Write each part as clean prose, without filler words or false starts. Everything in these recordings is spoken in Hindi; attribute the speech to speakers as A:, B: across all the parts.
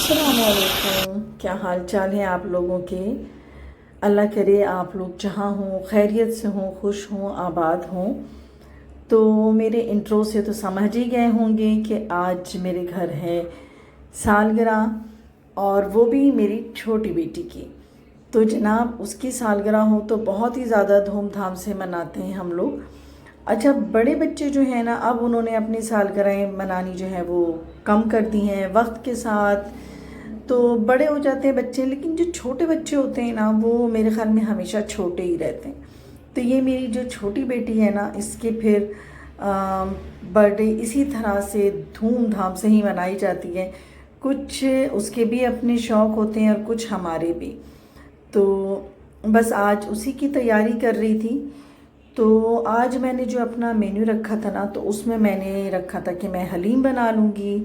A: अस्सलामुअलैकुम। क्या हाल चाल है आप लोगों के। अल्लाह करे आप लोग जहाँ हों खैरियत से हों, खुश हों, आबाद हों। तो मेरे इंट्रो से तो समझ ही गए होंगे कि आज मेरे घर है सालगिरह, और वो भी मेरी छोटी बेटी की। तो जनाब उसकी सालगिरह हो तो बहुत ही ज़्यादा धूमधाम से मनाते हैं हम लोग। अच्छा, बड़े बच्चे जो हैं ना, अब उन्होंने अपनी सालगिरह मनानी जो है वो कम कर दी हैं वक्त के साथ। तो बड़े हो जाते हैं बच्चे, लेकिन जो छोटे बच्चे होते हैं ना, वो मेरे ख्याल में हमेशा छोटे ही रहते हैं। तो ये मेरी जो छोटी बेटी है ना, इसके फिर बर्थडे इसी तरह से धूमधाम से ही मनाई जाती है। कुछ उसके भी अपने शौक़ होते हैं और कुछ हमारे भी। तो बस आज उसी की तैयारी कर रही थी। तो आज मैंने जो अपना मेन्यू रखा था ना, तो उसमें मैंने रखा था कि मैं हलीम बना लूँगी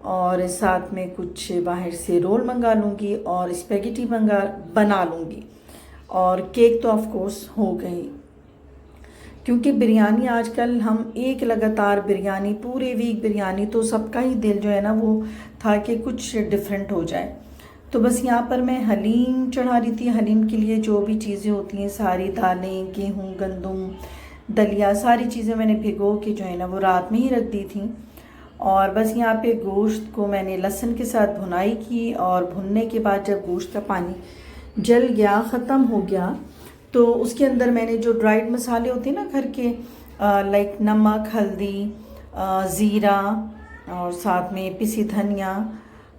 A: और साथ में कुछ बाहर से रोल मंगा लूँगी और स्पेगेटी बना लूँगी, और केक तो ऑफ कोर्स हो गई। क्योंकि बिरयानी आजकल हम एक लगातार बिरयानी, पूरे वीक बिरयानी, तो सबका ही दिल जो है ना वो था कि कुछ डिफरेंट हो जाए। तो बस यहाँ पर मैं हलीम चढ़ा रही थी। हलीम के लिए जो भी चीज़ें होती हैं, सारी दालें, गेहूँ, गंदम, दलिया, सारी चीज़ें मैंने भिगो के जो है ना वो रात में ही रख दी थी। और बस यहाँ पे गोश्त को मैंने लहसुन के साथ भुनाई की, और भुनने के बाद जब गोश्त का पानी जल गया, ख़त्म हो गया, तो उसके अंदर मैंने जो ड्राइड मसाले होते हैं ना घर के, लाइक नमक, हल्दी, ज़ीरा, और साथ में पिसी धनिया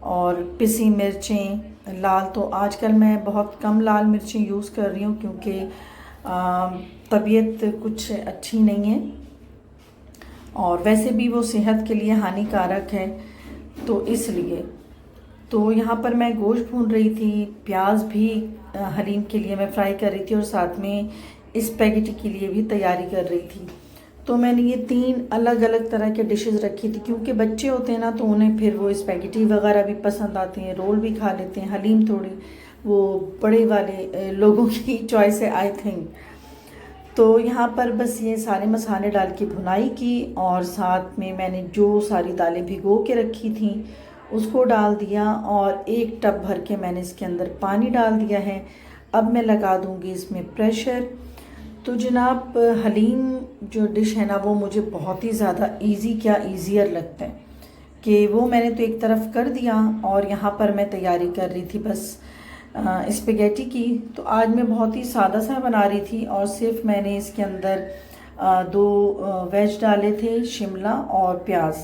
A: और पिसी मिर्चें लाल। तो आजकल मैं बहुत कम लाल मिर्चें यूज़ कर रही हूँ, क्योंकि तबीयत कुछ अच्छी नहीं है और वैसे भी वो सेहत के लिए हानिकारक है, तो इसलिए। तो यहाँ पर मैं गोश्त भून रही थी, प्याज भी हलीम के लिए मैं फ्राई कर रही थी, और साथ में स्पेगेटी के लिए भी तैयारी कर रही थी। तो मैंने ये 3 अलग अलग तरह के डिशेस रखी थी, क्योंकि बच्चे होते हैं ना, तो उन्हें फिर वो स्पेगेटी वगैरह भी पसंद आती हैं, रोल भी खा लेते हैं। हलीम थोड़ी वो बड़े वाले लोगों की चॉइस है, आई थिंक। तो यहाँ पर बस ये सारे मसाले डाल के भुनाई की, और साथ में मैंने जो सारी दालें भिगो के रखी थी उसको डाल दिया, और 1 टब भर के मैंने इसके अंदर पानी डाल दिया है। अब मैं लगा दूँगी इसमें प्रेशर। तो जनाब हलीम जो डिश है ना, वो मुझे बहुत ही ज़्यादा इजी, क्या ईज़ियर लगता है कि वो मैंने तो एक तरफ कर दिया, और यहाँ पर मैं तैयारी कर रही थी बस स्पेगेटी की। तो आज मैं बहुत ही सादा सा बना रही थी, और सिर्फ मैंने इसके अंदर 2 वेज डाले थे, शिमला और प्याज।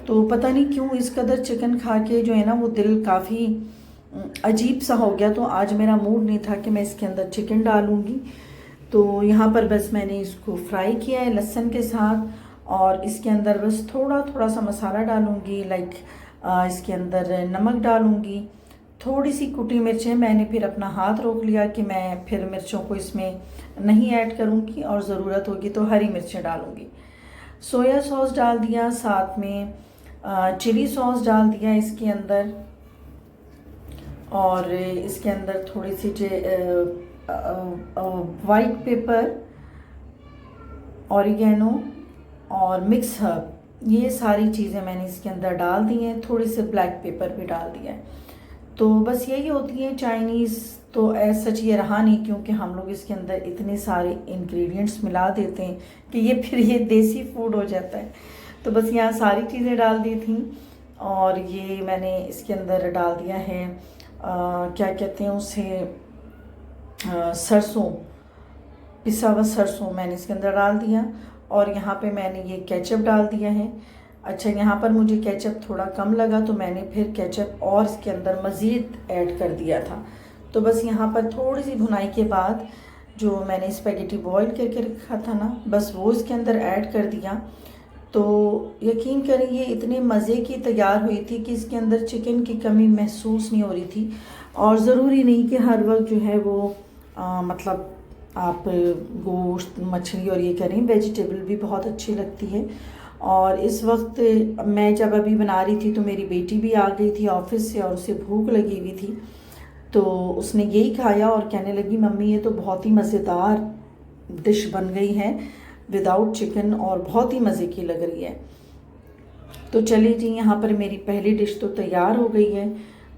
A: तो पता नहीं क्यों इस कदर चिकन खा के जो है ना वो दिल काफ़ी अजीब सा हो गया। तो आज मेरा मूड नहीं था कि मैं इसके अंदर चिकन डालूँगी। तो यहाँ पर बस मैंने इसको फ्राई किया है लहसुन के साथ, और इसके अंदर बस थोड़ा थोड़ा सा मसाला डालूँगी, लाइक इसके अंदर नमक डालूँगी, थोड़ी सी कुटी मिर्चें। मैंने फिर अपना हाथ रोक लिया कि मैं फिर मिर्चों को इसमें नहीं ऐड करूँगी, और ज़रूरत होगी तो हरी मिर्चें डालूँगी। सोया सॉस डाल दिया, साथ में चिली सॉस डाल दिया इसके अंदर, और इसके अंदर थोड़ी सी वाइट पेपर, ऑरिगेनो और मिक्स हर्ब, ये सारी चीज़ें मैंने इसके अंदर डाल दी हैं। थोड़ी से ब्लैक पेपर भी डाल दिया है। तो बस यही होती है चाइनीज़। तो ऐसा सच ये रहा नहीं, क्योंकि हम लोग इसके अंदर इतने सारे इंग्रेडिएंट्स मिला देते हैं कि ये फिर ये देसी फूड हो जाता है। तो बस यहाँ सारी चीज़ें डाल दी थी, और ये मैंने इसके अंदर डाल दिया है क्या कहते हैं उसे, सरसों, पिसा हुआ सरसों मैंने इसके अंदर डाल दिया, और यहाँ पे मैंने ये केचप डाल दिया है। अच्छा, यहाँ पर मुझे केचप थोड़ा कम लगा, तो मैंने फिर केचप और इसके अंदर मज़ीद ऐड कर दिया था। तो बस यहाँ पर थोड़ी सी भुनाई के बाद जो मैंने स्पेगेटी बॉईल करके रखा था ना, बस वो इसके अंदर ऐड कर दिया। तो यकीन करें ये इतने मज़े की तैयार हुई थी कि इसके अंदर चिकन की कमी महसूस नहीं हो रही थी। और ज़रूरी नहीं कि हर वक्त जो है वो मतलब आप गोश्त, मछली और ये करें, वेजिटेबल भी बहुत अच्छी लगती है। और इस वक्त मैं जब अभी बना रही थी तो मेरी बेटी भी आ गई थी ऑफिस से, और उसे भूख लगी हुई थी। तो उसने यही खाया और कहने लगी, मम्मी ये तो बहुत ही मज़ेदार डिश बन गई है विदाउट चिकन, और बहुत ही मज़े की लग रही है। तो चलिए जी, यहाँ पर मेरी पहली डिश तो तैयार हो गई है।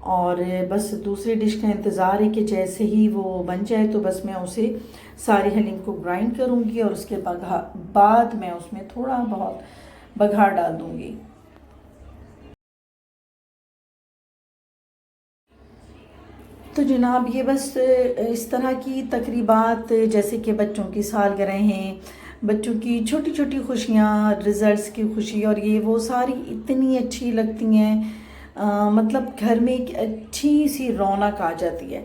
A: और बस दूसरी डिश का इंतज़ार है कि जैसे ही वो बन जाए तो बस मैं उसे सारी हलीम को ग्राइंड करूँगी और उसके बाद मैं उसमें थोड़ा बहुत बघार डाल दूँगी। तो जनाब ये बस इस तरह की तकरीबात, जैसे कि बच्चों की सालगिरह हैं, बच्चों की छोटी छोटी खुशियाँ, रिज़ल्ट्स की खुशी, और ये वो सारी इतनी अच्छी लगती हैं। मतलब घर में एक अच्छी सी रौनक आ जाती है।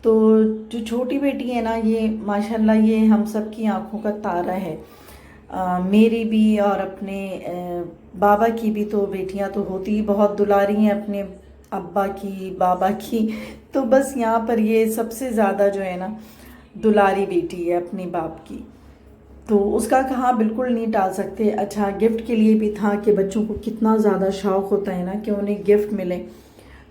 A: तो जो छोटी बेटी है ना, ये माशाल्लाह ये हम सब की आँखों का तारा है। मेरी भी और अपने बाबा की भी, तो बेटियां तो होती ही बहुत दुलारी हैं अपने अब्बा की, बाबा की। तो बस यहाँ पर ये सबसे ज़्यादा जो है ना दुलारी बेटी है अपनी बाप की। तो उसका कहाँ बिल्कुल नहीं टाल सकते। अच्छा, गिफ्ट के लिए भी था कि बच्चों को कितना ज़्यादा शौक़ होता है ना कि उन्हें गिफ्ट मिले।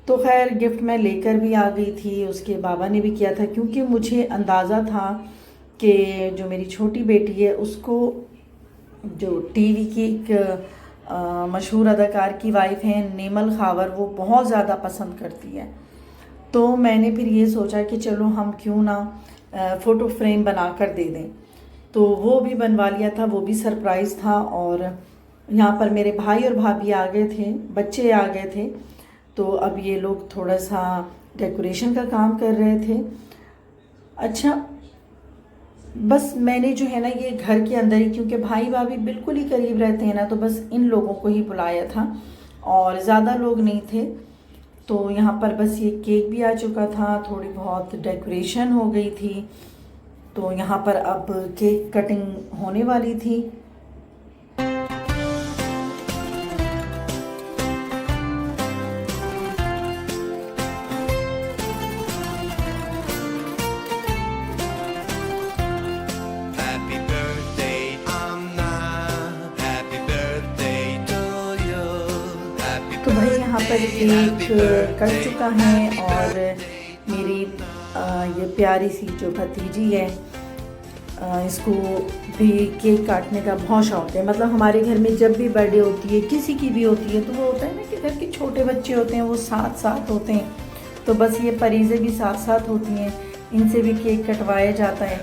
A: तो खैर गिफ्ट मैं लेकर भी आ गई थी, उसके बाबा ने भी किया था, क्योंकि मुझे अंदाज़ा था कि जो मेरी छोटी बेटी है उसको जो टीवी की एक मशहूर अदाकार की वाइफ है नेमल खावर, वो बहुत ज़्यादा पसंद करती है। तो मैंने फिर ये सोचा कि चलो हम क्यों ना फ़ोटो फ्रेम बना कर दे दें। तो वो भी बनवा लिया था, वो भी सरप्राइज़ था। और यहाँ पर मेरे भाई और भाभी आ गए थे, बच्चे आ गए थे। तो अब ये लोग थोड़ा सा डेकोरेशन का काम कर रहे थे। अच्छा, बस मैंने जो है ना ये घर के अंदर ही, क्योंकि भाई भाभी बिल्कुल ही करीब रहते हैं ना, तो बस इन लोगों को ही बुलाया था और ज़्यादा लोग नहीं थे। तो यहाँ पर बस ये केक भी आ चुका था, थोड़ी बहुत डेकोरेशन हो गई थी। तो यहाँ पर अब केक कटिंग होने वाली थी। तो भाई यहाँ पर केक कट चुका है और मेरी ये प्यारी सी जो भतीजी है, इसको भी केक काटने का बहुत शौक़ है। मतलब हमारे घर में जब भी बर्थडे होती है, किसी की भी होती है, तो वो होता है ना कि घर के छोटे बच्चे होते हैं वो साथ साथ होते हैं। तो बस ये परीज़ें भी साथ साथ होती हैं, इनसे भी केक कटवाया जाता है।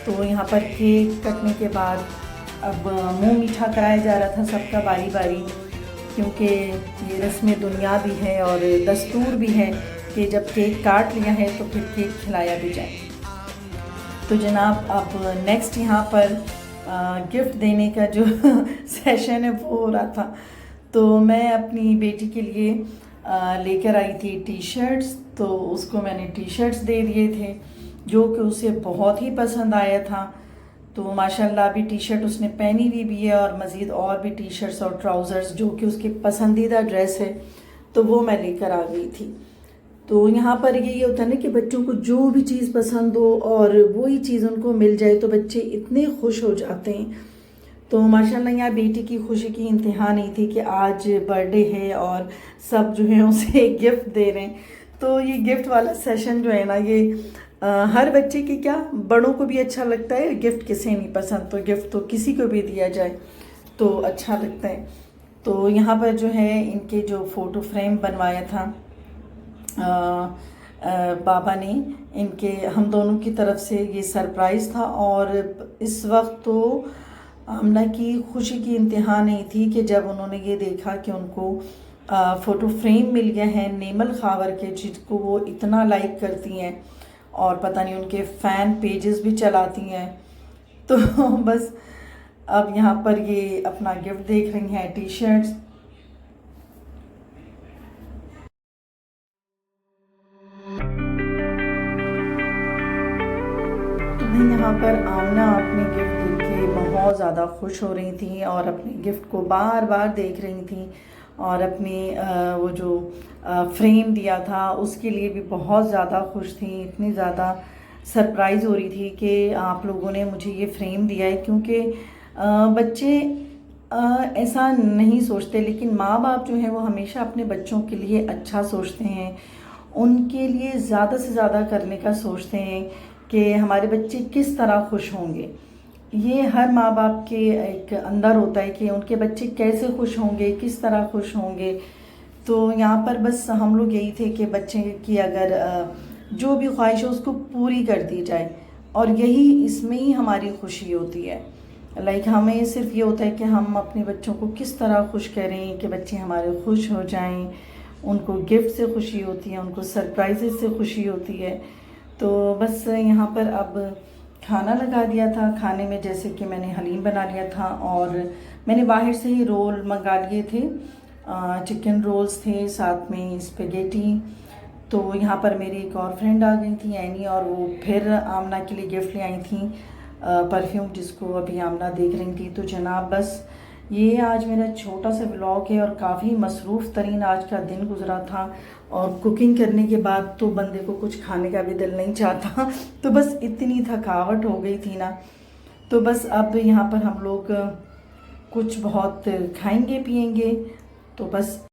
A: तो यहाँ पर केक कटने के बाद अब मुँह मीठा कराया जा रहा था सबका बारी बारी, क्योंकि ये रस्म दुनिया भी है और दस्तूर भी है कि जब केक काट लिया है तो फिर केक खिलाया भी जाए। तो जनाब अब नेक्स्ट यहाँ पर गिफ्ट देने का जो सेशन है वो हो रहा था। तो मैं अपनी बेटी के लिए लेकर आई थी टी शर्ट्स, तो उसको मैंने टी शर्ट्स दे दिए थे जो कि उसे बहुत ही पसंद आया था। तो माशाल्लाह अभी टी शर्ट उसने पहनी हुई भी है और मज़ीद और भी टी शर्ट्स और ट्राउज़र्स जो कि उसकी पसंदीदा ड्रेस है, तो वो मैं लेकर आ गई थी। तो यहाँ पर ये होता है ना कि बच्चों को जो भी चीज़ पसंद हो और वही चीज़ उनको मिल जाए तो बच्चे इतने खुश हो जाते हैं। तो माशाल्लाह यहाँ बेटी की खुशी की इंतहा नहीं थी कि आज बर्थडे है और सब जो है उसे गिफ्ट दे रहे हैं। तो ये गिफ्ट वाला सेशन जो है ना, ये हर बच्चे की क्या, बड़ों को भी अच्छा लगता है। गिफ्ट किसे नहीं पसंद, तो गिफ्ट तो किसी को भी दिया जाए तो अच्छा लगता है। तो यहाँ पर जो है इनके जो फ़ोटो फ्रेम बनवाया था बाबा ने, इनके हम दोनों की तरफ से ये सरप्राइज़ था। और इस वक्त तो आमना की खुशी की इंतहा नहीं थी कि जब उन्होंने ये देखा कि उनको फ़ोटो फ्रेम मिल गया है नेमल खावर के, जिसको वो इतना लाइक करती हैं और पता नहीं उनके फ़ैन पेजेस भी चलाती हैं। तो बस अब यहाँ पर ये अपना गिफ्ट देख रही हैं, टी शर्ट्स। यहाँ पर आमना अपने गिफ्ट देख के बहुत ज़्यादा खुश हो रही थी और अपने गिफ्ट को बार बार देख रही थी और अपने वो जो फ्रेम दिया था उसके लिए भी बहुत ज़्यादा खुश थी। इतनी ज़्यादा सरप्राइज़ हो रही थी कि आप लोगों ने मुझे ये फ्रेम दिया है, क्योंकि बच्चे ऐसा नहीं सोचते, लेकिन माँ बाप जो हैं वो हमेशा अपने बच्चों के लिए अच्छा सोचते हैं, उनके लिए ज़्यादा से ज़्यादा करने का सोचते हैं कि हमारे बच्चे किस तरह खुश होंगे। ये हर माँ बाप के एक अंदर होता है कि उनके बच्चे कैसे खुश होंगे, किस तरह खुश होंगे। तो यहाँ पर बस हम लोग यही थे कि बच्चे की अगर जो भी ख्वाहिश है उसको पूरी कर दी जाए, और यही इसमें ही हमारी खुशी होती है। लाइक हमें सिर्फ ये होता है कि हम अपने बच्चों को किस तरह खुश करें कि बच्चे हमारे खुश हो जाएं, उनको गिफ्ट से खुशी होती है, उनको सरप्राइजेस से खुशी होती है। तो बस यहाँ पर अब खाना लगा दिया था। खाने में जैसे कि मैंने हलीम बना लिया था, और मैंने बाहर से ही रोल मंगा लिए थे, चिकन रोल्स थे, साथ में स्पेगेटी। तो यहाँ पर मेरी एक और फ्रेंड आ गई थी, एनी, और वो फिर आमना के लिए गिफ्ट ले आई थी, परफ्यूम, जिसको अभी आमना देख रही थी। तो जनाब बस ये आज मेरा छोटा सा व्लॉग है, और काफ़ी मसरूफ़ तरीन आज का दिन गुजरा था। और कुकिंग करने के बाद तो बंदे को कुछ खाने का भी दिल नहीं चाहता तो बस इतनी थकावट हो गई थी ना। तो बस अब यहाँ पर हम लोग कुछ बहुत खाएंगे पिएंगे, तो बस